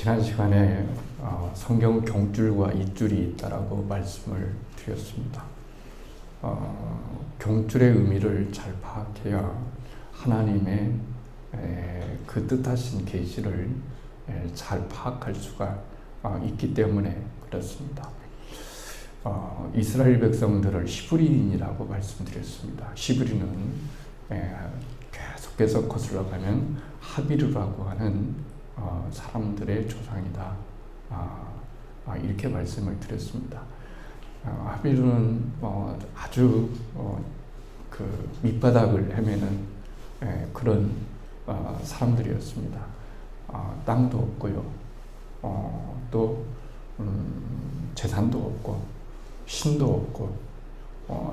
지난 시간에 성경 경줄과 입줄이 있다라고 말씀을 드렸습니다. 경줄의 의미를 잘 파악해야 하나님의 그 뜻하신 계시를 잘 파악할 수가 있기 때문에 그렇습니다. 이스라엘 백성들을 히브리인이라고 말씀드렸습니다. 히브리는 계속해서 거슬러 가면 하비르라고 하는 사람들의 조상이다. 이렇게 말씀을 드렸습니다. 하비르는 아주 그 밑바닥을 헤매는 그런 사람들이었습니다. 땅도 없고요. 또 재산도 없고 신도 없고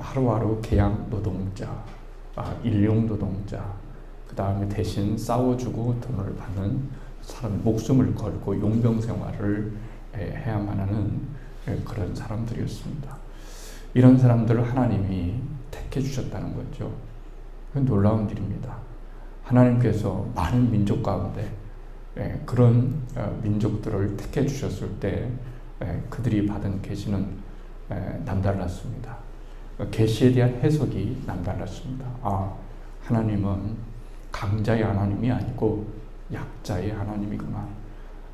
하루하루 계양 노동자, 일용 노동자, 그 다음에 대신 싸워주고 돈을 받는 사람, 목숨을 걸고 용병 생활을 해야만 하는 그런 사람들이었습니다. 이런 사람들을 하나님이 택해 주셨다는 거죠. 놀라운 일입니다. 하나님께서 많은 민족 가운데 그런 민족들을 택해 주셨을 때 그들이 받은 계시는 남달랐습니다. 계시에 대한 해석이 남달랐습니다. 하나님은 강자의 하나님이 아니고 약자의 하나님이구나.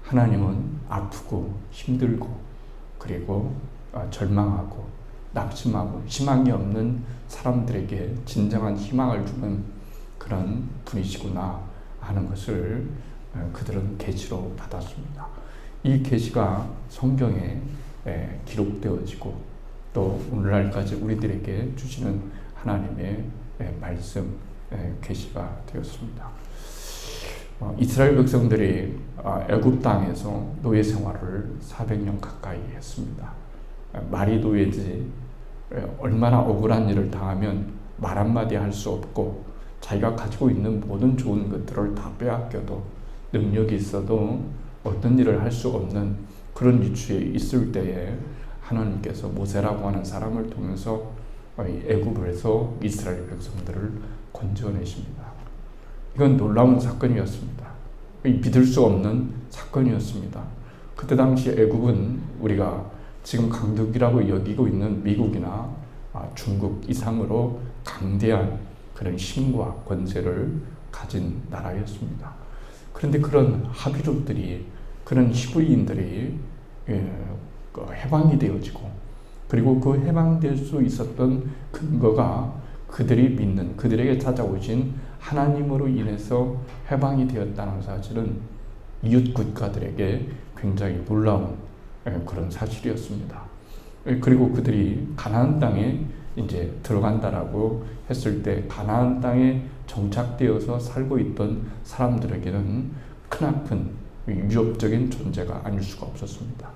하나님은 아프고 힘들고 그리고 절망하고 낙심하고 희망이 없는 사람들에게 진정한 희망을 주는 그런 분이시구나 하는 것을 그들은 계시로 받았습니다. 이 계시가 성경에 기록되어지고 또 오늘날까지 우리들에게 주시는 하나님의 말씀 계시가 되었습니다. 이스라엘 백성들이 애굽 땅에서 노예 생활을 400년 가까이 했습니다. 말이 노예지 얼마나 억울한 일을 당하면 말 한마디 할 수 없고 자기가 가지고 있는 모든 좋은 것들을 다 빼앗겨도 능력이 있어도 어떤 일을 할 수 없는 그런 위치에 있을 때에 하나님께서 모세라고 하는 사람을 통해서 애굽에서 이스라엘 백성들을 건져내십니다. 이건 놀라운 사건이었습니다. 믿을 수 없는 사건이었습니다. 그때 당시 애굽은 우리가 지금 강국이라고 여기고 있는 미국이나 중국 이상으로 강대한 그런 힘과 권세를 가진 나라였습니다. 그런데 그런 하비족들이, 그런 히브리인들이 해방이 되어지고, 그리고 그 해방될 수 있었던 근거가 그들이 믿는, 그들에게 찾아오신 하나님으로 인해서 해방이 되었다는 사실은 이웃 국가들에게 굉장히 놀라운 그런 사실이었습니다. 그리고 그들이 가나안 땅에 이제 들어간다라고 했을 때 가나안 땅에 정착되어서 살고 있던 사람들에게는 크나큰 위협적인 존재가 아닐 수가 없었습니다.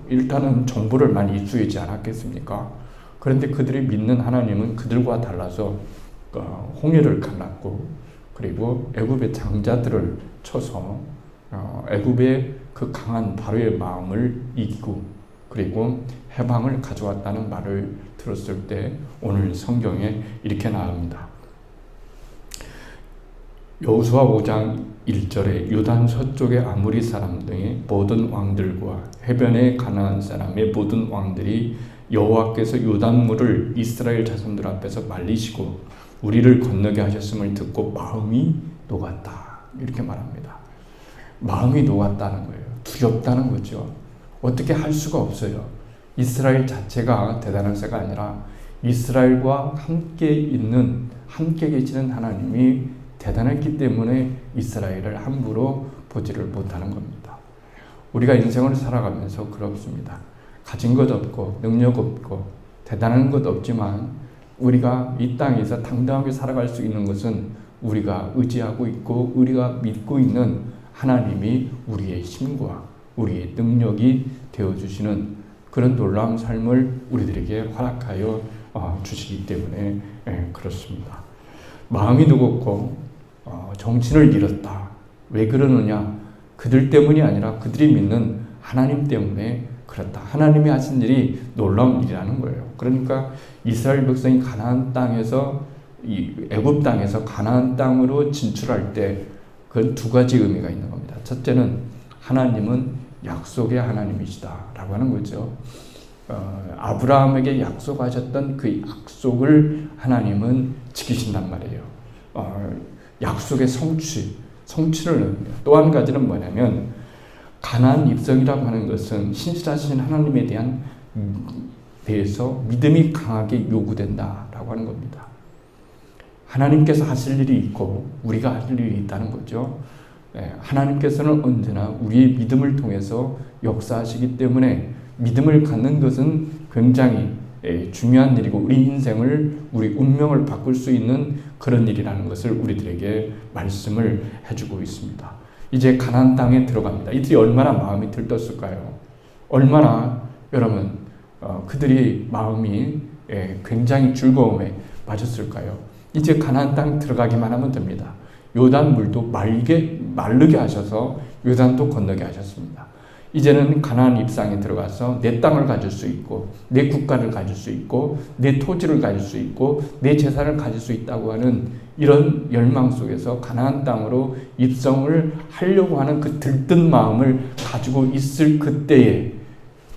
일단은 정보를 많이 입수하지 않았겠습니까? 그런데 그들이 믿는 하나님은 그들과 달라서 홍해를 갈랐고, 그리고 애굽의 장자들을 쳐서 애굽의 그 강한 바로의 마음을 이기고, 그리고 해방을 가져왔다는 말을 들었을 때 오늘 성경에 이렇게 나옵니다. 여호수아 5장 1절에 요단 서쪽의 아모리 사람 등의 모든 왕들과 해변의 가나안 사람의 모든 왕들이 여호와께서 요단물을 이스라엘 자손들 앞에서 말리시고 우리를 건너게 하셨음을 듣고 마음이 녹았다. 이렇게 말합니다. 마음이 녹았다는 거예요. 두렵다는 거죠. 어떻게 할 수가 없어요. 이스라엘 자체가 대단한 새가 아니라 이스라엘과 함께 계시는 하나님이 대단했기 때문에 이스라엘을 함부로 보지를 못하는 겁니다. 우리가 인생을 살아가면서 그렇습니다. 가진 것 없고 능력 없고 대단한 것 없지만 우리가 이 땅에서 당당하게 살아갈 수 있는 것은 우리가 의지하고 있고 우리가 믿고 있는 하나님이 우리의 힘과 우리의 능력이 되어주시는 그런 놀라운 삶을 우리들에게 허락하여 주시기 때문에 그렇습니다. 마음이 녹았고 정신을 잃었다. 왜 그러느냐? 그들 때문이 아니라 그들이 믿는 하나님 때문에 그렇다. 하나님이 하신 일이 놀라운 일이라는 거예요. 그러니까 이스라엘 백성이 가나안 땅에서 애굽 땅에서 가나안 땅으로 진출할 때 그건 두 가지 의미가 있는 겁니다. 첫째는 하나님은 약속의 하나님이시다 라고 하는 거죠. 아브라함에게 약속하셨던 그 약속을 하나님은 지키신단 말이에요. 약속의 성취를 의미해요. 또 한 가지는 뭐냐면 가나안 입성이라고 하는 것은 신실하신 하나님에 대해서 믿음이 강하게 요구된다라고 하는 겁니다. 하나님께서 하실 일이 있고 우리가 하실 일이 있다는 거죠. 하나님께서는 언제나 우리의 믿음을 통해서 역사하시기 때문에 믿음을 갖는 것은 굉장히 중요한 일이고 우리 인생을, 우리 운명을 바꿀 수 있는 그런 일이라는 것을 우리들에게 말씀을 해주고 있습니다. 이제 가나안 땅에 들어갑니다. 이들이 얼마나 마음이 들떴을까요? 얼마나 여러분 그들이 마음이 굉장히 즐거움에 빠졌을까요? 이제 가나안 땅 들어가기만 하면 됩니다. 요단 물도 마르게 하셔서 요단도 건너게 하셨습니다. 이제는 가나안 입상에 들어가서 내 땅을 가질 수 있고 내 국가를 가질 수 있고 내 토지를 가질 수 있고 내 재산을 가질 수 있다고 하는 이런 열망 속에서 가나안 땅으로 입성을 하려고 하는 그 들뜬 마음을 가지고 있을 그때에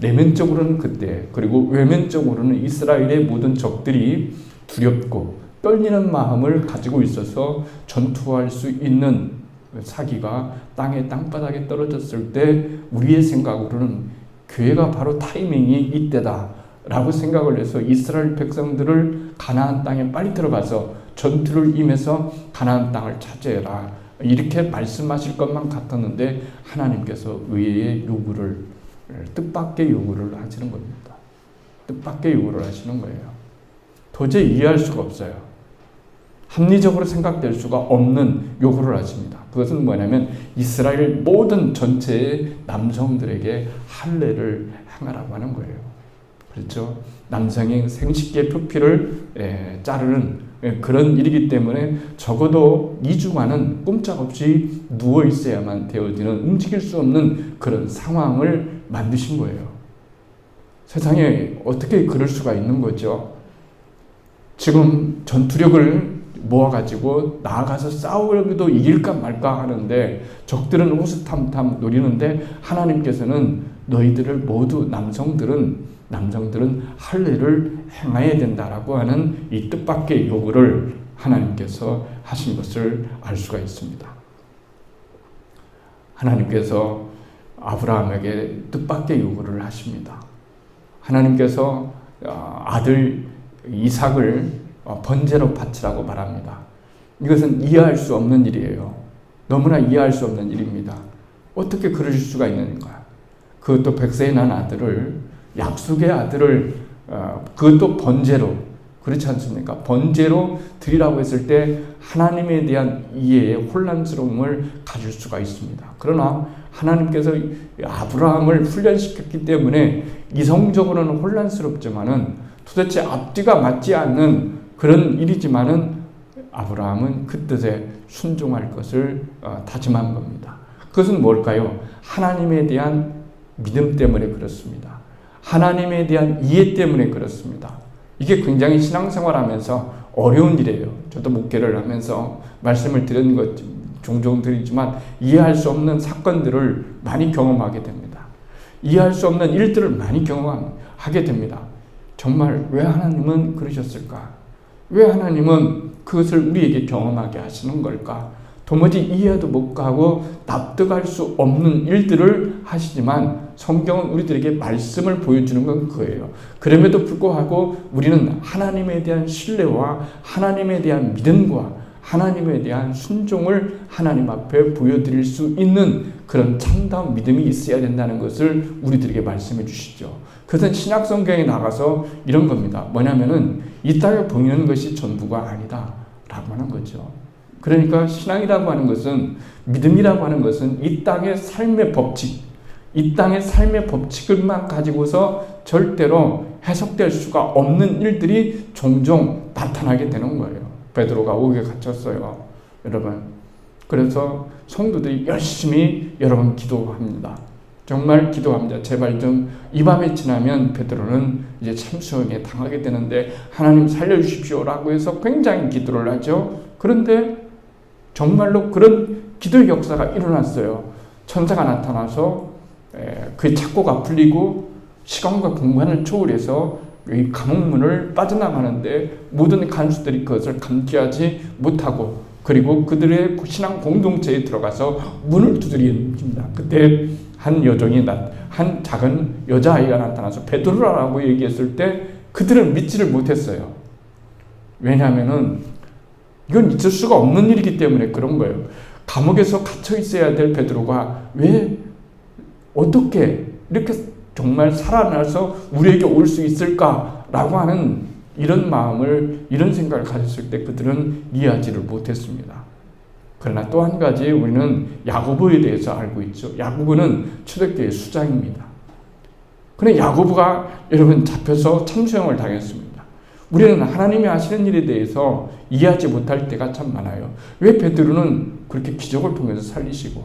내면적으로는 그때 그리고 외면적으로는 이스라엘의 모든 적들이 두렵고 떨리는 마음을 가지고 있어서 전투할 수 있는 사기가 땅바닥에 떨어졌을 때 우리의 생각으로는 교회가 바로 타이밍이 이때다 라고 생각을 해서 이스라엘 백성들을 가나안 땅에 빨리 들어가서 전투를 임해서 가나안 땅을 차지해라 이렇게 말씀하실 것만 같았는데 하나님께서 의외의 요구를 뜻밖의 요구를 하시는 겁니다. 뜻밖의 요구를 하시는 거예요. 도저히 이해할 수가 없어요. 합리적으로 생각될 수가 없는 요구를 하십니다. 그것은 뭐냐면 이스라엘 모든 전체의 남성들에게 할례를 행하라고 하는 거예요. 그렇죠? 남성의 생식기 표피를 자르는 그런 일이기 때문에 적어도 2주간은 꼼짝없이 누워 있어야만 되어지는 움직일 수 없는 그런 상황을 만드신 거예요. 세상에 어떻게 그럴 수가 있는 거죠? 지금 전투력을 모아가지고 나아가서 싸우려도 이길까 말까 하는데 적들은 호시탐탐 노리는데 하나님께서는 너희들을 모두 남성들은 할례를 행해야 된다라고 하는 이 뜻밖의 요구를 하나님께서 하신 것을 알 수가 있습니다. 하나님께서 아브라함에게 뜻밖의 요구를 하십니다. 하나님께서 아들 이삭을 번제로 바치라고 말합니다. 이것은 이해할 수 없는 일이에요. 너무나 이해할 수 없는 일입니다. 어떻게 그러실 수가 있는가? 그것도 100세에 난 아들을 약속의 아들을 그것도 번제로 그렇지 않습니까? 번제로 드리라고 했을 때 하나님에 대한 이해의 혼란스러움을 가질 수가 있습니다. 그러나 하나님께서 아브라함을 훈련시켰기 때문에 이성적으로는 혼란스럽지만은 도대체 앞뒤가 맞지 않는 그런 일이지만은 아브라함은 그 뜻에 순종할 것을 다짐한 겁니다. 그것은 뭘까요? 하나님에 대한 믿음 때문에 그렇습니다. 하나님에 대한 이해 때문에 그렇습니다. 이게 굉장히 신앙생활하면서 어려운 일이에요. 저도 목회를 하면서 말씀을 드리는 것 종종 드리지만 이해할 수 없는 사건들을 많이 경험하게 됩니다. 이해할 수 없는 일들을 많이 경험하게 됩니다. 정말 왜 하나님은 그러셨을까? 왜 하나님은 그것을 우리에게 경험하게 하시는 걸까? 도무지 이해도 못 가고 납득할 수 없는 일들을 하시지만 성경은 우리들에게 말씀을 보여주는 건 그거예요. 그럼에도 불구하고 우리는 하나님에 대한 신뢰와 하나님에 대한 믿음과 하나님에 대한 순종을 하나님 앞에 보여드릴 수 있는 그런 참다운 믿음이 있어야 된다는 것을 우리들에게 말씀해 주시죠. 그것은 신약 성경에 나가서 이런 겁니다. 뭐냐면은 이 땅에 보이는 것이 전부가 아니다 라고 하는 거죠. 그러니까 신앙이라고 하는 것은, 믿음이라고 하는 것은 이 땅의 삶의 법칙, 이 땅의 삶의 법칙을만 가지고서 절대로 해석될 수가 없는 일들이 종종 나타나게 되는 거예요. 베드로가 옥에 갇혔어요, 여러분. 그래서 성도들이 열심히 여러분 기도합니다. 정말 기도합니다. 제발 좀 이 밤에 지나면 베드로는 이제 참수형에 당하게 되는데 하나님 살려주십시오라고 해서 굉장히 기도를 하죠. 그런데 정말로 그런 기도의 역사가 일어났어요. 천사가 나타나서 그 착고가 풀리고 시간과 공간을 초월해서 이 감옥문을 빠져나가는데 모든 간수들이 그것을 감지하지 못하고 그리고 그들의 신앙 공동체에 들어가서 문을 두드립니다. 그때 한 작은 여자아이가 나타나서 베드로라고 얘기했을 때 그들은 믿지를 못했어요. 왜냐하면은 이건 있을 수가 없는 일이기 때문에 그런 거예요. 감옥에서 갇혀 있어야 될 베드로가 왜 어떻게 이렇게 정말 살아나서 우리에게 올 수 있을까라고 하는 이런 마음을, 이런 생각을 가졌을 때 그들은 이해하지를 못했습니다. 그러나 또 한 가지 우리는 야고보에 대해서 알고 있죠. 야고보는 초대교회의 수장입니다. 그런데 야고보가 여러분 잡혀서 참수형을 당했습니다. 우리는 하나님이 하시는 일에 대해서 이해하지 못할 때가 참 많아요. 왜 베드로는 그렇게 기적을 통해서 살리시고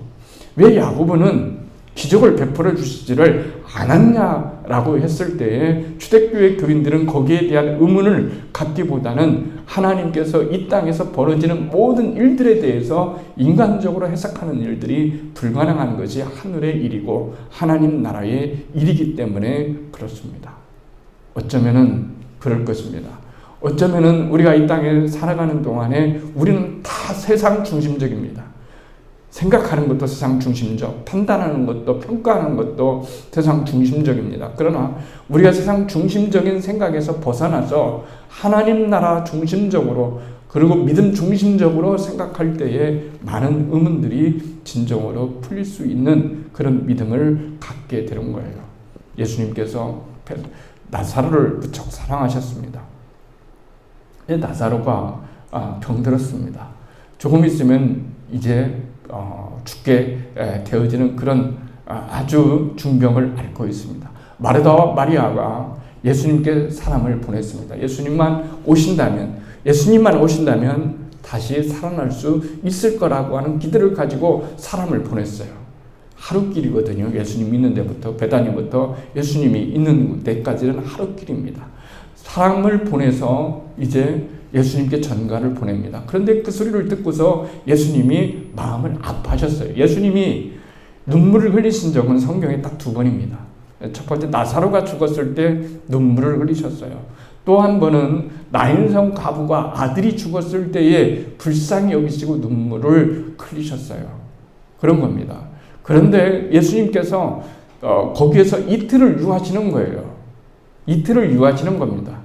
왜 야고보는 기적을 베풀어 주시지를 않았냐라고 했을 때에 초대교회 교인들은 거기에 대한 의문을 갖기보다는 하나님께서 이 땅에서 벌어지는 모든 일들에 대해서 인간적으로 해석하는 일들이 불가능한 것이 하늘의 일이고 하나님 나라의 일이기 때문에 그렇습니다. 어쩌면은 그럴 것입니다. 어쩌면은 우리가 이 땅에 살아가는 동안에 우리는 다 세상 중심적입니다. 생각하는 것도 세상 중심적, 판단하는 것도 평가하는 것도 세상 중심적입니다. 그러나 우리가 세상 중심적인 생각에서 벗어나서 하나님 나라 중심적으로 그리고 믿음 중심적으로 생각할 때에 많은 의문들이 진정으로 풀릴 수 있는 그런 믿음을 갖게 되는 거예요. 예수님께서 나사로를 무척 사랑하셨습니다. 나사로가 병들었습니다. 조금 있으면 이제 죽게 되어지는 그런 아주 중병을 앓고 있습니다. 마르다와 마리아가 예수님께 사람을 보냈습니다. 예수님만 오신다면 다시 살아날 수 있을 거라고 하는 기대를 가지고 사람을 보냈어요. 하루길이거든요. 예수님 있는 데부터 베다니부터 예수님이 있는 데까지는 하루길입니다. 사람을 보내서 이제 예수님께 전가를 보냅니다. 그런데 그 소리를 듣고서 예수님이 마음을 아파하셨어요. 예수님이 눈물을 흘리신 적은 성경에 딱 2번입니다. 첫 번째 나사로가 죽었을 때 눈물을 흘리셨어요. 또 한 번은 나인성 과부가 아들이 죽었을 때에 불쌍히 여기시고 눈물을 흘리셨어요. 그런 겁니다. 그런데 예수님께서 거기에서 이틀을 유하시는 거예요. 이틀을 유하시는 겁니다.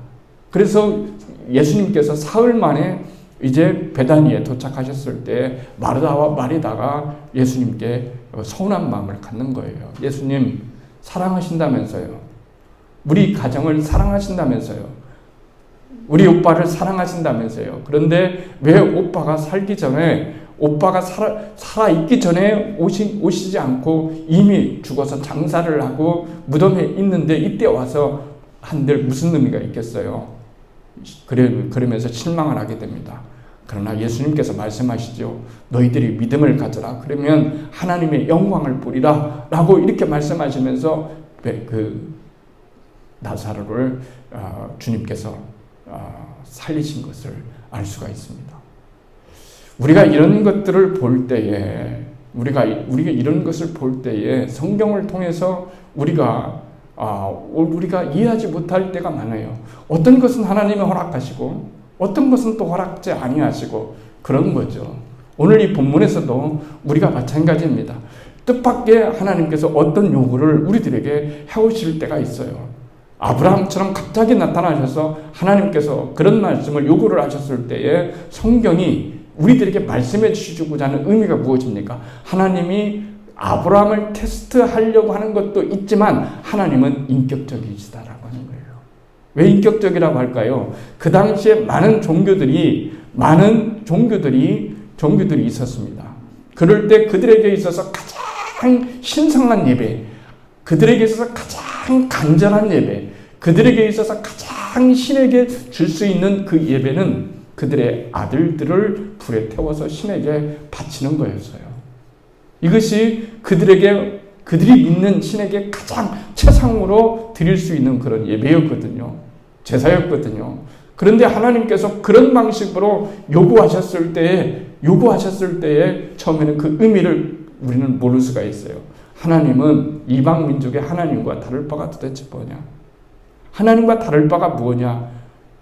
그래서 예수님께서 사흘 만에 이제 베다니에 도착하셨을 때 마르다와 마리다가 예수님께 서운한 마음을 갖는 거예요. 예수님 사랑하신다면서요. 우리 가정을 사랑하신다면서요. 우리 오빠를 사랑하신다면서요. 그런데 왜 오빠가 살기 전에 오빠가 살아있기 전에 오시지 않고 이미 죽어서 장사를 하고 무덤에 있는데 이때 와서 한들 무슨 의미가 있겠어요. 그러면서 실망을 하게 됩니다. 그러나 예수님께서 말씀하시죠. 너희들이 믿음을 가져라. 그러면 하나님의 영광을 보리라. 라고 이렇게 말씀하시면서 그 나사로를 주님께서 살리신 것을 알 수가 있습니다. 우리가 이런 것들을 볼 때에 우리가 이런 것을 볼 때에 성경을 통해서 우리가 이해하지 못할 때가 많아요. 어떤 것은 하나님이 허락하시고 어떤 것은 또 허락지 아니하시고 그런 거죠. 오늘 이 본문에서도 우리가 마찬가지입니다. 뜻밖의 하나님께서 어떤 요구를 우리들에게 해오실 때가 있어요. 아브라함처럼 갑자기 나타나셔서 하나님께서 그런 말씀을 요구를 하셨을 때에 성경이 우리들에게 말씀해 주시고자 하는 의미가 무엇입니까? 하나님이 아브라함을 테스트하려고 하는 것도 있지만 하나님은 인격적이시다라고 하는 거예요. 왜 인격적이라고 할까요? 그 당시에 많은 종교들이 있었습니다. 그럴 때 그들에게 있어서 가장 신성한 예배, 그들에게 있어서 가장 간절한 예배, 그들에게 있어서 가장 신에게 줄 수 있는 그 예배는 그들의 아들들을 불에 태워서 신에게 바치는 거였어요. 이것이 그들이 믿는 신에게 가장 최상으로 드릴 수 있는 그런 예배였거든요. 제사였거든요. 그런데 하나님께서 그런 방식으로 요구하셨을 때에 처음에는 그 의미를 우리는 모를 수가 있어요. 하나님은 이방 민족의 하나님과 다를 바가 도대체 뭐냐? 하나님과 다를 바가 뭐냐?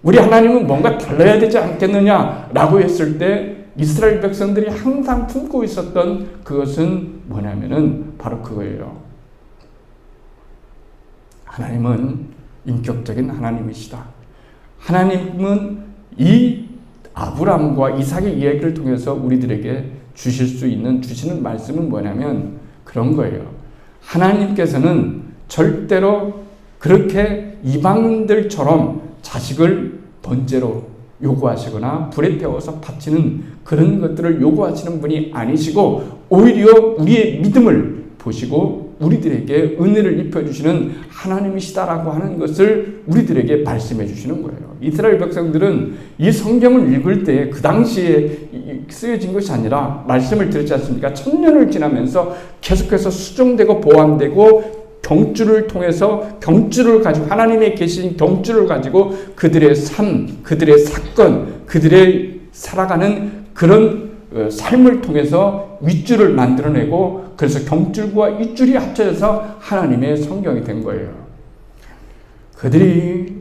우리 하나님은 뭔가 달라야 되지 않겠느냐라고 했을 때 이스라엘 백성들이 항상 품고 있었던 그것은 뭐냐면은 바로 그거예요. 하나님은 인격적인 하나님이시다. 하나님은 이 아브라함과 이삭의 이야기를 통해서 우리들에게 주시는 말씀은 뭐냐면 그런 거예요. 하나님께서는 절대로 그렇게 이방인들처럼 자식을 번제로 요구하시거나 불에 태워서 바치는 그런 것들을 요구하시는 분이 아니시고 오히려 우리의 믿음을 보시고 우리들에게 은혜를 입혀주시는 하나님이시다라고 하는 것을 우리들에게 말씀해 주시는 거예요. 이스라엘 백성들은 이 성경을 읽을 때 그 당시에 쓰여진 것이 아니라 말씀을 들었지 않습니까? 1000년을 지나면서 계속해서 수정되고 보완되고 경주를 통해서 경주를 가지고 하나님의 계신 경주를 가지고 그들의 삶, 그들의 사건, 그들의 살아가는 그런 삶을 통해서 윗줄을 만들어내고 그래서 경줄과 윗줄이 합쳐져서 하나님의 성경이 된 거예요. 그들이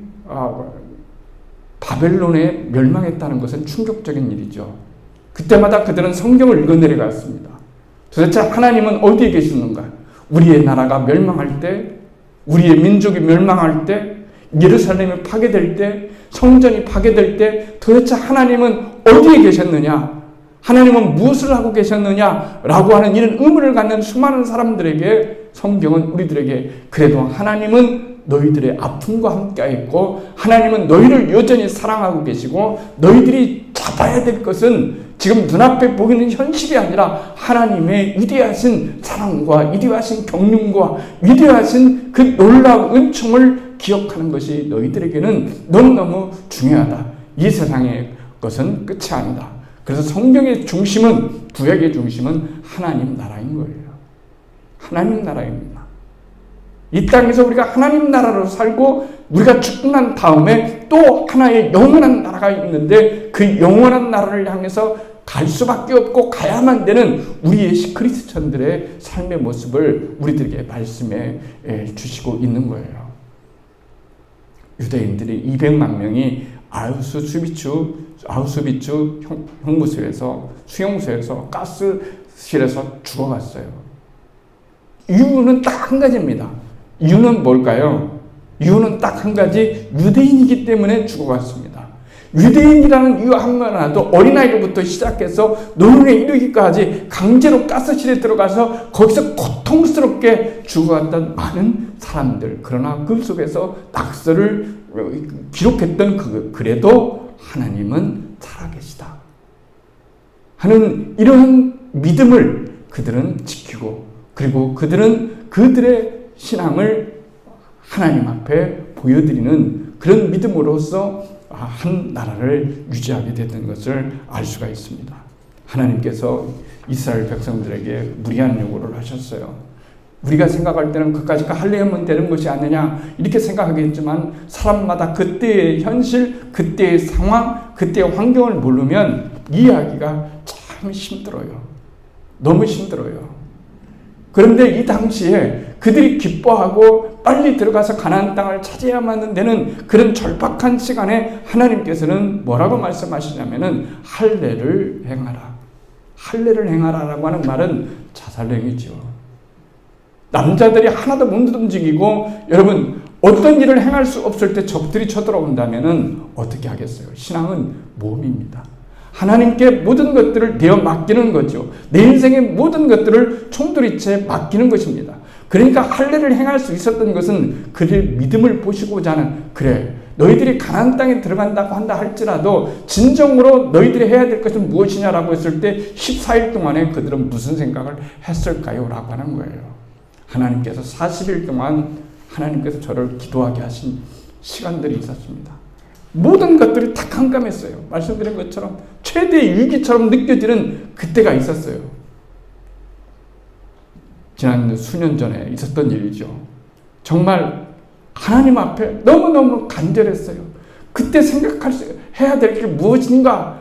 바벨론에 멸망했다는 것은 충격적인 일이죠. 그때마다 그들은 성경을 읽어내려갔습니다. 도대체 하나님은 어디에 계시는가? 우리의 나라가 멸망할 때, 우리의 민족이 멸망할 때, 예루살렘이 파괴될 때, 성전이 파괴될 때 도대체 하나님은 어디에 계셨느냐? 하나님은 무엇을 하고 계셨느냐라고 하는 이런 의문을 갖는 수많은 사람들에게 성경은 우리들에게 그래도 하나님은 너희들의 아픔과 함께했고 하나님은 너희를 여전히 사랑하고 계시고 너희들이 잡아야 될 것은 지금 눈앞에 보이는 현실이 아니라 하나님의 위대하신 사랑과 위대하신 경륜과 위대하신 그 놀라운 은총을 기억하는 것이 너희들에게는 너무너무 중요하다. 이 세상의 것은 끝이 아니다. 그래서 성경의 중심은, 구약의 중심은 하나님 나라인 거예요. 하나님 나라입니다. 이 땅에서 우리가 하나님 나라로 살고 우리가 죽고 난 다음에 또 하나의 영원한 나라가 있는데 그 영원한 나라를 향해서 갈 수밖에 없고 가야만 되는 우리의 크리스천들의 삶의 모습을 우리들에게 말씀해 주시고 있는 거예요. 유대인들이 200만 명이 아우슈비츠 형무소에서 수용소에서 가스실에서 죽어갔어요. 이유는 딱 한 가지입니다. 이유는 뭘까요? 이유는 딱 한 가지, 유대인이기 때문에 죽어갔습니다. 유대인이라는 이유 하나도 어린아이로부터 시작해서 노년에 이르기까지 강제로 가스실에 들어가서 거기서 고통스럽게 죽어갔던 많은 사람들. 그러나 그 속에서 낙서를 기록했던 그래도 하나님은 살아계시다 하는 이러한 믿음을 그들은 지키고 그리고 그들은 그들의 신앙을 하나님 앞에 보여드리는 그런 믿음으로써 한 나라를 유지하게 됐던 것을 알 수가 있습니다. 하나님께서 이스라엘 백성들에게 무리한 요구를 하셨어요. 우리가 생각할 때는 그까짓 거 하려면 되는 것이 아니냐 이렇게 생각하겠지만 사람마다 그때의 현실, 그때의 상황, 그때의 환경을 모르면 이해하기가 참 힘들어요. 너무 힘들어요. 그런데 이 당시에 그들이 기뻐하고 빨리 들어가서 가나안 땅을 차지해야만 되는 그런 절박한 시간에 하나님께서는 뭐라고 말씀하시냐면은 할례를 행하라. 할례를 행하라라고 하는 말은 자살행위죠. 남자들이 하나도 못 움직이고 여러분 어떤 일을 행할 수 없을 때 적들이 쳐들어온다면은 어떻게 하겠어요? 신앙은 모험입니다. 하나님께 모든 것들을 내어 맡기는 거죠. 내 인생의 모든 것들을 총돌이채 맡기는 것입니다. 그러니까 할례를 행할 수 있었던 것은 그들의 믿음을 보시고자 하는 그래 너희들이 가나안 땅에 들어간다고 한다 할지라도 진정으로 너희들이 해야 될 것은 무엇이냐라고 했을 때 14일 동안에 그들은 무슨 생각을 했을까요? 라고 하는 거예요. 하나님께서 40일 동안 하나님께서 저를 기도하게 하신 시간들이 있었습니다. 모든 것들이 다 깜깜했어요. 말씀드린 것처럼 최대의 위기처럼 느껴지는 그때가 있었어요. 지난 수년 전에 있었던 일이죠. 정말 하나님 앞에 너무너무 간절했어요. 그때 해야 될 게 무엇인가?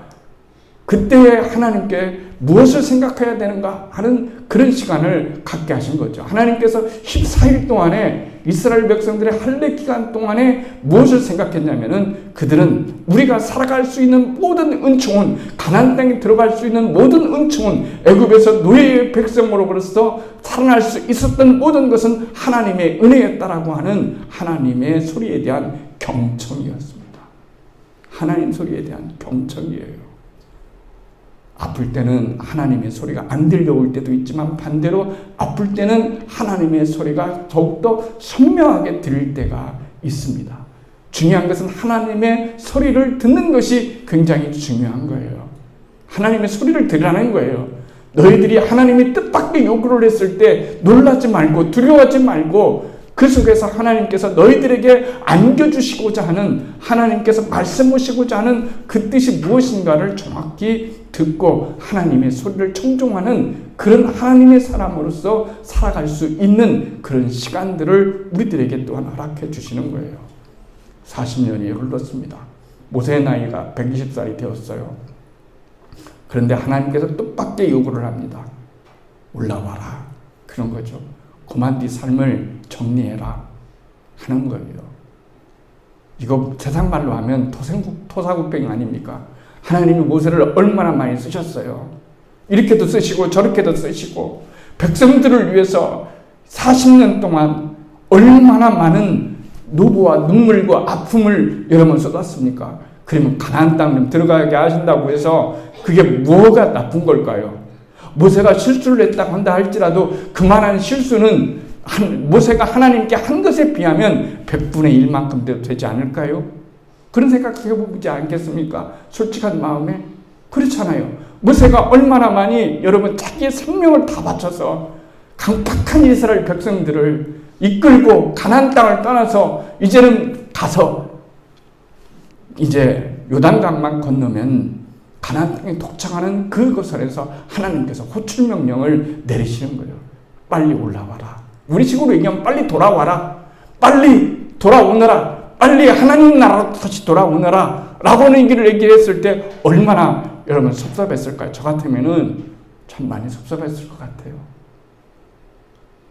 그때 하나님께 무엇을 생각해야 되는가 하는 그런 시간을 갖게 하신 거죠. 하나님께서 14일 동안에 이스라엘 백성들의 할례 기간 동안에 무엇을 생각했냐면은 그들은 우리가 살아갈 수 있는 모든 은총은, 가나안 땅에 들어갈 수 있는 모든 은총은, 애굽에서 노예의 백성으로부터 살아날 수 있었던 모든 것은 하나님의 은혜였다라고 하는 하나님의 소리에 대한 경청이었습니다. 하나님 소리에 대한 경청이에요. 아플 때는 하나님의 소리가 안 들려올 때도 있지만 반대로 아플 때는 하나님의 소리가 더욱더 선명하게 들릴 때가 있습니다. 중요한 것은 하나님의 소리를 듣는 것이 굉장히 중요한 거예요. 하나님의 소리를 들으라는 거예요. 너희들이 하나님의 뜻밖의 요구를 했을 때 놀라지 말고 두려워하지 말고 그 속에서 하나님께서 너희들에게 안겨주시고자 하는, 하나님께서 말씀하시고자 하는 그 뜻이 무엇인가를 정확히 듣고 하나님의 소리를 청종하는 그런 하나님의 사람으로서 살아갈 수 있는 그런 시간들을 우리들에게 또한 허락해 주시는 거예요. 40년이 흘렀습니다. 모세의 나이가 120살이 되었어요. 그런데 하나님께서 뜻밖의 요구를 합니다. 올라와라. 그런 거죠. 그만 네 삶을 정리해라 하는 거예요. 이거 세상 말로 하면 토사구팽 아닙니까? 하나님이 모세를 얼마나 많이 쓰셨어요. 이렇게도 쓰시고 저렇게도 쓰시고 백성들을 위해서 40년 동안 얼마나 많은 노고와 눈물과 아픔을 여러분 쏟았습니까? 그러면 가나안 땅 들어가게 하신다고 해서 그게 뭐가 나쁜 걸까요? 모세가 실수를 했다고 한다 할지라도 그만한 실수는 모세가 하나님께 한 것에 비하면 100분의 1만큼 되지 않을까요? 그런 생각해 보지 않겠습니까? 솔직한 마음에. 그렇잖아요. 모세가 얼마나 많이 여러분 자기의 생명을 다 바쳐서 강팍한 이스라엘 백성들을 이끌고 가나안 땅을 떠나서 이제는 가서 이제 요단강만 건너면 가나안 땅에 도착하는 그곳에서 하나님께서 호출 명령을 내리시는 거예요. 빨리 올라와라. 우리 식으로 얘기하면 빨리 돌아와라. 빨리 돌아오너라. 빨리 하나님 나라로 다시 돌아오너라. 라고 얘기를 했을 때 얼마나 여러분 섭섭했을까요? 저 같으면은 참 많이 섭섭했을 것 같아요.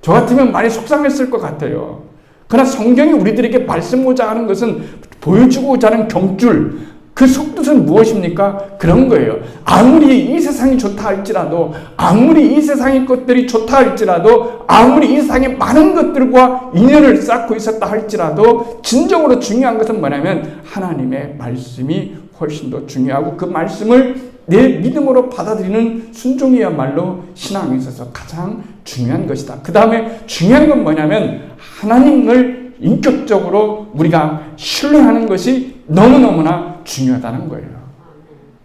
저 같으면 많이 속상했을 것 같아요. 그러나 성경이 우리들에게 말씀하고자 하는 것은, 보여주고자 하는 경줄, 그 속뜻은 무엇입니까? 그런 거예요. 아무리 이 세상이 좋다 할지라도, 아무리 이 세상의 것들이 좋다 할지라도, 아무리 이 세상의 많은 것들과 인연을 쌓고 있었다 할지라도 진정으로 중요한 것은 뭐냐면 하나님의 말씀이 훨씬 더 중요하고 그 말씀을 내 믿음으로 받아들이는 순종이야말로 신앙에 있어서 가장 중요한 것이다. 그 다음에 중요한 건 뭐냐면 하나님을 인격적으로 우리가 신뢰하는 것이 너무너무나 중요하다는 거예요.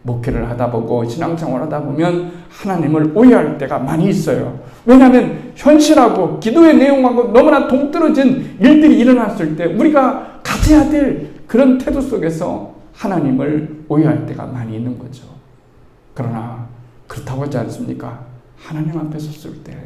목회를 하다 보고 신앙생활을 하다 보면 하나님을 오해할 때가 많이 있어요. 왜냐하면 현실하고 기도의 내용하고 너무나 동떨어진 일들이 일어났을 때 우리가 가져야 될 그런 태도 속에서 하나님을 오해할 때가 많이 있는 거죠. 그러나 그렇다고 하지 않습니까? 하나님 앞에 섰을 때,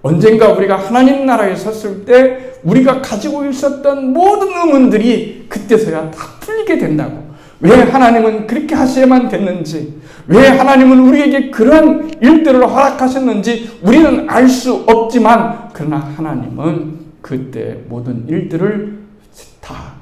언젠가 우리가 하나님 나라에 섰을 때 우리가 가지고 있었던 모든 의문들이 그때서야 다 풀리게 된다고. 왜 하나님은 그렇게 하셔야만 됐는지, 왜 하나님은 우리에게 그런 일들을 허락하셨는지 우리는 알 수 없지만, 그러나 하나님은 그때 모든 일들을 다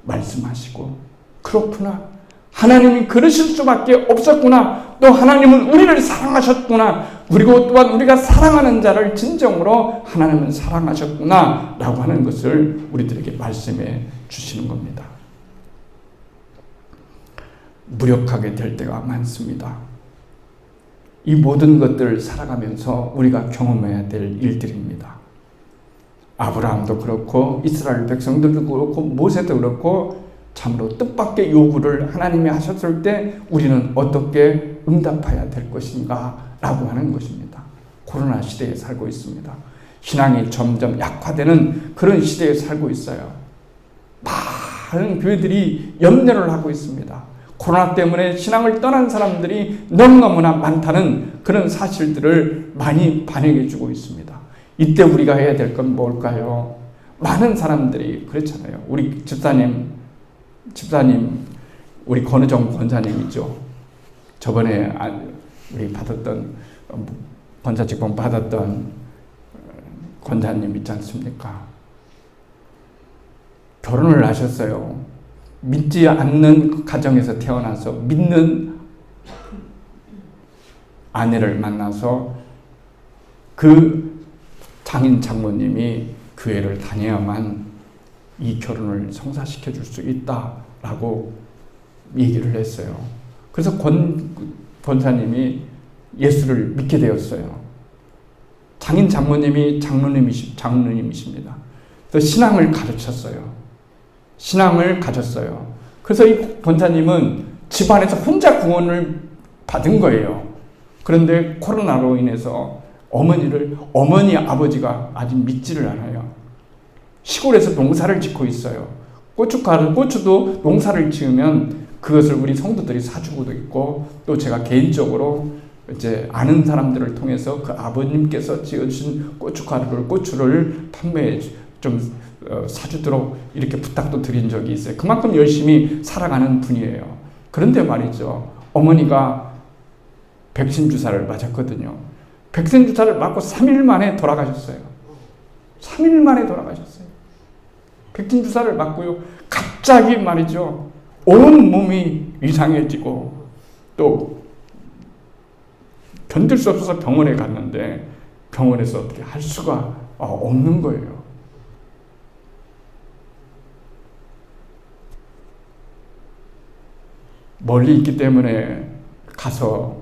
말씀하시고, 그렇구나, 하나님이 그러실 수밖에 없었구나, 또 하나님은 우리를 사랑하셨구나, 그리고 또한 우리가 사랑하는 자를 진정으로 하나님은 사랑하셨구나 라고 하는 것을 우리들에게 말씀해 주시는 겁니다. 무력하게 될 때가 많습니다. 이 모든 것들을 살아가면서 우리가 경험해야 될 일들입니다. 아브라함도 그렇고 이스라엘 백성들도 그렇고 모세도 그렇고 참으로 뜻밖의 요구를 하나님이 하셨을 때 우리는 어떻게 응답해야 될 것인가 라고 하는 것입니다. 코로나 시대에 살고 있습니다. 신앙이 점점 약화되는 그런 시대에 살고 있어요. 많은 교회들이 염려를 하고 있습니다. 코로나 때문에 신앙을 떠난 사람들이 너무너무나 많다는 그런 사실들을 많이 반영해 주고 있습니다. 이때 우리가 해야 될 건 뭘까요? 많은 사람들이 그렇잖아요. 우리 집사님 우리 권의정 권사님이죠. 저번에 우리 받았던 권사 직분 받았던 권사님 있지 않습니까? 결혼을 하셨어요. 믿지 않는 가정에서 태어나서 믿는 아내를 만나서 그 장인 장모님이 교회를 다녀야만 이 결혼을 성사시켜 줄 수 있다라고 얘기를 했어요. 그래서 권사님이 예수를 믿게 되었어요. 장인 장모님이 장로님이십니다. 그래서 신앙을 가르쳤어요. 신앙을 가졌어요. 그래서 이 권사님은 집안에서 혼자 구원을 받은 거예요. 그런데 코로나로 인해서 어머니 아버지가 아직 믿지를 않아요. 시골에서 농사를 짓고 있어요. 고추도 농사를 지으면 그것을 우리 성도들이 사주고도 있고, 또 제가 개인적으로 이제 아는 사람들을 통해서 그 아버님께서 지어주신 고추를 판매해 좀 사주도록 이렇게 부탁도 드린 적이 있어요. 그만큼 열심히 살아가는 분이에요. 그런데 말이죠, 어머니가 백신 주사를 맞았거든요. 백신 주사를 맞고 3일 만에 돌아가셨어요. 3일 만에 돌아가셨어요. 백신 주사를 맞고요, 갑자기 말이죠, 온 몸이 이상해지고 또 견딜 수 없어서 병원에 갔는데 병원에서 어떻게 할 수가 없는 거예요. 멀리 있기 때문에 가서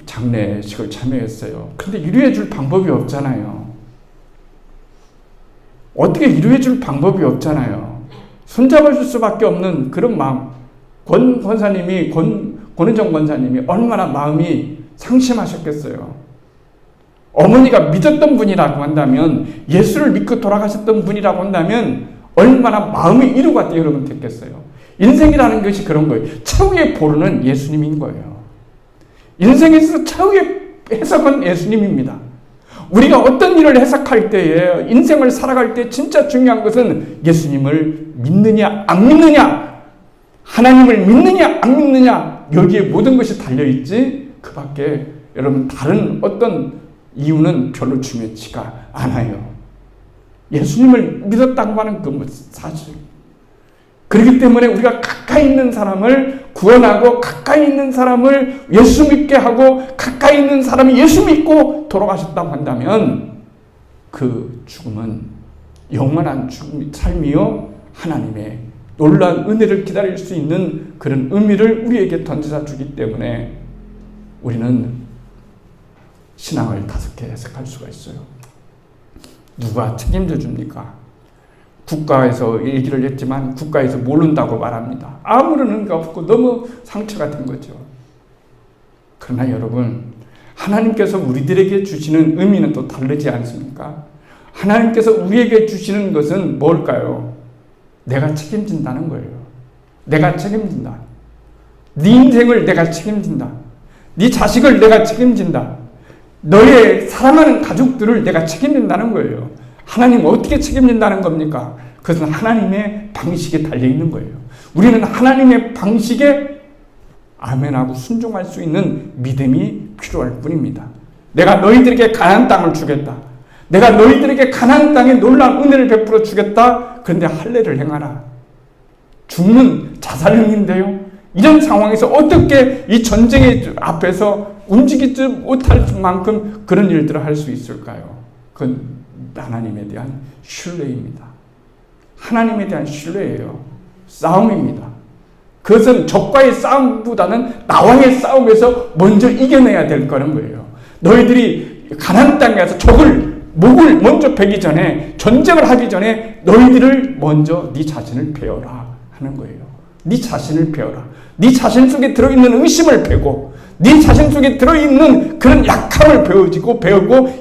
장례식을 참여했어요. 근데 위로해 줄 방법이 없잖아요. 어떻게 위로해 줄 방법이 없잖아요. 손잡아 줄 수밖에 없는 그런 마음. 권은정 권사님이 얼마나 마음이 상심하셨겠어요. 어머니가 믿었던 분이라고 한다면, 예수를 믿고 돌아가셨던 분이라고 한다면 얼마나 마음이 위로가 되어면 됐겠어요. 인생이라는 것이 그런 거예요. 최후의 보루는 예수님인 거예요. 인생에서 최후의 해석은 예수님입니다. 우리가 어떤 일을 해석할 때에, 인생을 살아갈 때 진짜 중요한 것은 예수님을 믿느냐 안 믿느냐, 하나님을 믿느냐 안 믿느냐, 여기에 모든 것이 달려있지, 그 밖에 여러분 다른 어떤 이유는 별로 중요치가 않아요. 예수님을 믿었다고 하는 그 사실. 그렇기 때문에 우리가 가까이 있는 사람을 구원하고, 가까이 있는 사람을 예수 믿게 하고, 가까이 있는 사람이 예수 믿고 돌아가셨다고 한다면 그 죽음은 영원한 삶이요, 하나님의 놀라운 은혜를 기다릴 수 있는 그런 의미를 우리에게 던져서 주기 때문에 우리는 신앙을 5개 해석할 수가 있어요. 누가 책임져 줍니까? 국가에서 얘기를 했지만 국가에서 모른다고 말합니다. 아무런 의미가 없고 너무 상처가 된 거죠. 그러나 여러분, 하나님께서 우리들에게 주시는 의미는 또 다르지 않습니까? 하나님께서 우리에게 주시는 것은 뭘까요? 내가 책임진다는 거예요. 내가 책임진다. 네 인생을 내가 책임진다. 네 자식을 내가 책임진다. 너의 사랑하는 가족들을 내가 책임진다는 거예요. 하나님 어떻게 책임진다는 겁니까? 그것은 하나님의 방식에 달려있는 거예요. 우리는 하나님의 방식에 아멘하고 순종할 수 있는 믿음이 필요할 뿐입니다. 내가 너희들에게 가나안 땅을 주겠다. 내가 너희들에게 가나안 땅에 놀라운 은혜를 베풀어 주겠다. 그런데 할례를 행하라. 죽는 자살행위인데요. 이런 상황에서 어떻게 이 전쟁의 앞에서 움직이지 못할 만큼 그런 일들을 할 수 있을까요? 그건 하나님에 대한 신뢰입니다. 하나님에 대한 신뢰예요. 싸움입니다. 그것은 적과의 싸움보다는 나와의 싸움에서 먼저 이겨내야 될 거는 거예요. 너희들이 가나안 땅에 가서 목을 먼저 베기 전에, 전쟁을 하기 전에 너희들을 먼저 네 자신을 배워라 하는 거예요. 네 자신을 배워라. 네 자신 속에 들어있는 의심을 배고, 네 자신 속에 들어있는 그런 약함을 배우고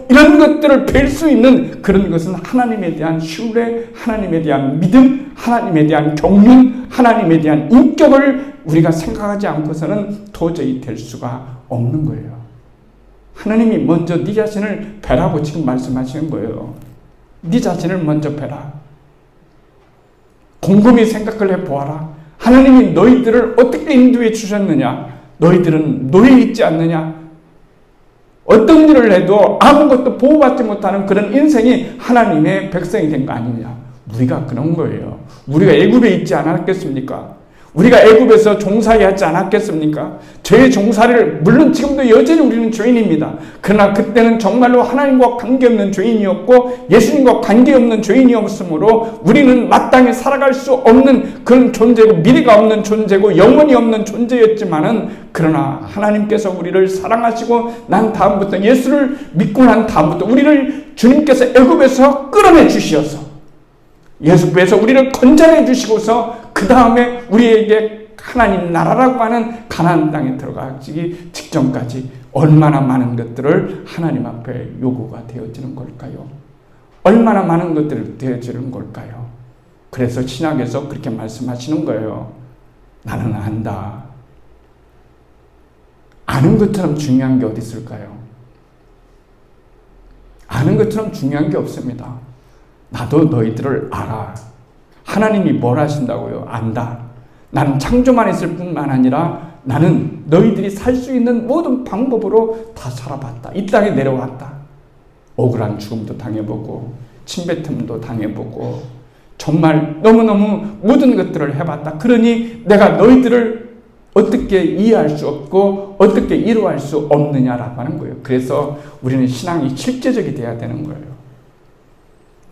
이런 것들을 뵐 수 있는 그런 것은 하나님에 대한 신뢰, 하나님에 대한 믿음, 하나님에 대한 경륜, 하나님에 대한 인격을 우리가 생각하지 않고서는 도저히 될 수가 없는 거예요. 하나님이 먼저 네 자신을 배라고 지금 말씀하시는 거예요. 네 자신을 먼저 배라. 곰곰이 생각을 해보아라. 하나님이 너희들을 어떻게 인도해 주셨느냐? 너희들은 노예 있지 않느냐? 어떤 일을 해도 아무것도 보호받지 못하는 그런 인생이 하나님의 백성이 된 거 아니냐? 우리가 그런 거예요. 우리가 애굽에 있지 않았겠습니까? 우리가 애굽에서 종살이 하지 않았겠습니까? 죄의 종살이를, 물론 지금도 여전히 우리는 죄인입니다. 그러나 그때는 정말로 하나님과 관계없는 죄인이었고 예수님과 관계없는 죄인이었으므로 우리는 마땅히 살아갈 수 없는 그런 존재고 미래가 없는 존재고 영원히 없는 존재였지만은, 그러나 하나님께서 우리를 사랑하시고 난 다음부터, 예수를 믿고 난 다음부터 우리를 주님께서 애굽에서 끌어내 주시어서 예수께서 우리를 건져내 주시고서 그 다음에 우리에게 하나님 나라라고 하는 가나안 땅에 들어가기 직전까지 얼마나 많은 것들을 하나님 앞에 요구가 되어지는 걸까요? 얼마나 많은 것들이 되어지는 걸까요? 그래서 신약에서 그렇게 말씀하시는 거예요. 나는 안다. 아는 것처럼 중요한 게 어디 있을까요? 아는 것처럼 중요한 게 없습니다. 나도 너희들을 알아. 하나님이 뭘 하신다고요? 안다. 나는 창조만 했을 뿐만 아니라 나는 너희들이 살 수 있는 모든 방법으로 다 살아봤다. 이 땅에 내려왔다. 억울한 죽음도 당해보고 침뱉음도 당해보고 정말 너무너무 모든 것들을 해봤다. 그러니 내가 너희들을 어떻게 이해할 수 없고 어떻게 이루할 수 없느냐라고 하는 거예요. 그래서 우리는 신앙이 실제적이 돼야 되는 거예요.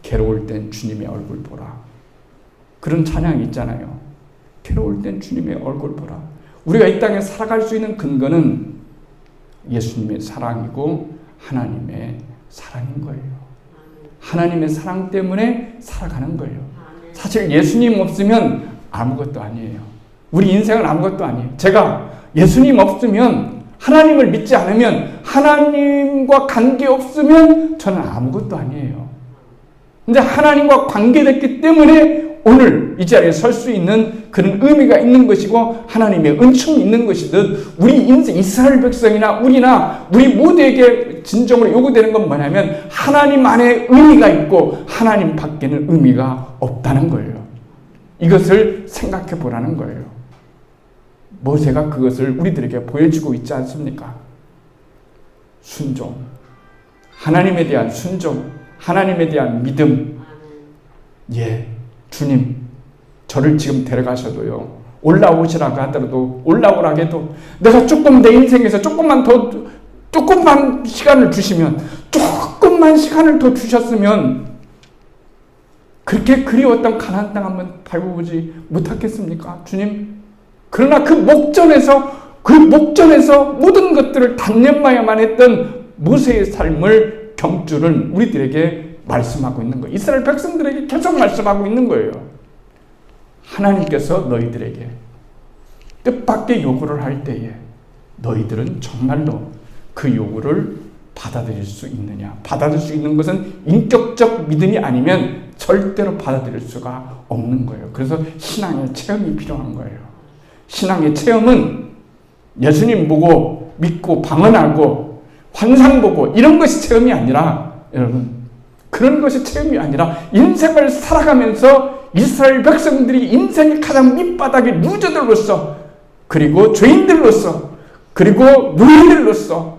괴로울 땐 주님의 얼굴 보라. 그런 찬양이 있잖아요. 괴로울 땐 주님의 얼굴 보라. 우리가 이 땅에 살아갈 수 있는 근거는 예수님의 사랑이고 하나님의 사랑인 거예요. 하나님의 사랑 때문에 살아가는 거예요. 사실 예수님 없으면 아무것도 아니에요. 우리 인생은 아무것도 아니에요. 제가 예수님 없으면, 하나님을 믿지 않으면, 하나님과 관계 없으면 저는 아무것도 아니에요. 근데 하나님과 관계됐기 때문에 오늘 이 자리에 설 수 있는 그런 의미가 있는 것이고 하나님의 은총이 있는 것이듯, 우리 인생, 이스라엘 백성이나 우리나 우리 모두에게 진정으로 요구되는 건 뭐냐면 하나님 안에 의미가 있고 하나님 밖에는 의미가 없다는 거예요. 이것을 생각해 보라는 거예요. 모세가 그것을 우리들에게 보여주고 있지 않습니까? 순종, 하나님에 대한 순종, 하나님에 대한 믿음. 예, 주님 저를 지금 데려가셔도요, 올라오시라고 하더라도, 올라오라고 해도 내가 조금 내 인생에서 조금만 시간을 주시면, 조금만 시간을 더 주셨으면 그렇게 그리웠던 가나안 땅 한번 밟아보지 못하겠습니까? 주님, 그러나 그 목전에서 모든 것들을 단념하여만 했던 모세의 삶을 경주는 우리들에게 말씀하고 있는 거예요. 이스라엘 백성들에게 계속 말씀하고 있는 거예요. 하나님께서 너희들에게 뜻밖의 요구를 할 때에 너희들은 정말로 그 요구를 받아들일 수 있느냐? 받아들일 수 있는 것은 인격적 믿음이 아니면 절대로 받아들일 수가 없는 거예요. 그래서 신앙의 체험이 필요한 거예요. 신앙의 체험은 예수님 보고 믿고 방언하고 환상 보고 이런 것이 체험이 아니라, 여러분, 그런 것이 체험이 아니라 인생을 살아가면서 이스라엘 백성들이 인생의 가장 밑바닥의 루저들로서, 그리고 죄인들로서, 그리고 노예들로서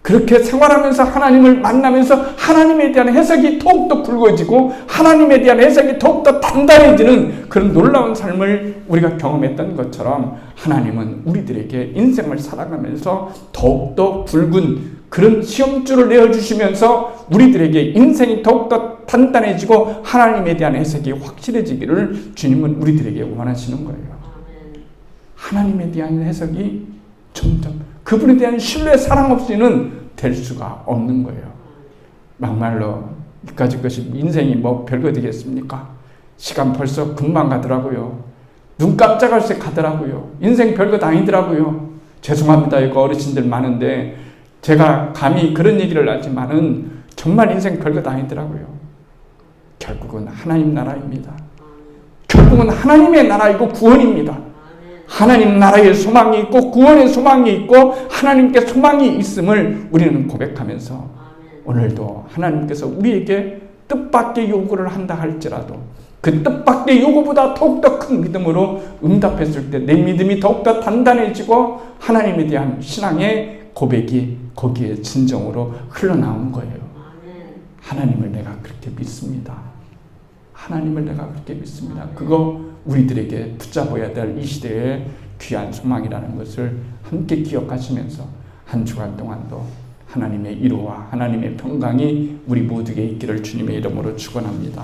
그렇게 생활하면서 하나님을 만나면서 하나님에 대한 해석이 더욱더 굵어지고 하나님에 대한 해석이 더욱더 단단해지는 그런 놀라운 삶을 우리가 경험했던 것처럼, 하나님은 우리들에게 인생을 살아가면서 더욱더 굵은 그런 시험줄을 내어주시면서 우리들에게 인생이 더욱더 단단해지고 하나님에 대한 해석이 확실해지기를 주님은 우리들에게 원하시는 거예요. 하나님에 대한 해석이 점점, 그분에 대한 신뢰, 사랑 없이는 될 수가 없는 거예요. 막말로 이까짓 것이 인생이 뭐 별거 되겠습니까? 시간 벌써 금방 가더라고요. 눈 깜짝할 새 가더라고요. 인생 별거 아니더라고요. 죄송합니다. 이거 어르신들 많은데 제가 감히 그런 얘기를 하지만은 정말 인생 별것 아니더라고요. 결국은 하나님 나라입니다. 결국은 하나님의 나라이고 구원입니다. 하나님 나라의 소망이 있고 구원의 소망이 있고 하나님께 소망이 있음을 우리는 고백하면서 오늘도 하나님께서 우리에게 뜻밖의 요구를 한다 할지라도 그 뜻밖의 요구보다 더욱더 큰 믿음으로 응답했을 때 내 믿음이 더욱더 단단해지고 하나님에 대한 신앙의 고백이 거기에 진정으로 흘러나온 거예요. 하나님을 내가 그렇게 믿습니다. 하나님을 내가 그렇게 믿습니다. 그거 우리들에게 붙잡아야 될 이 시대의 귀한 소망이라는 것을 함께 기억하시면서 한 주간 동안도 하나님의 위로와 하나님의 평강이 우리 모두에게 있기를 주님의 이름으로 축원합니다.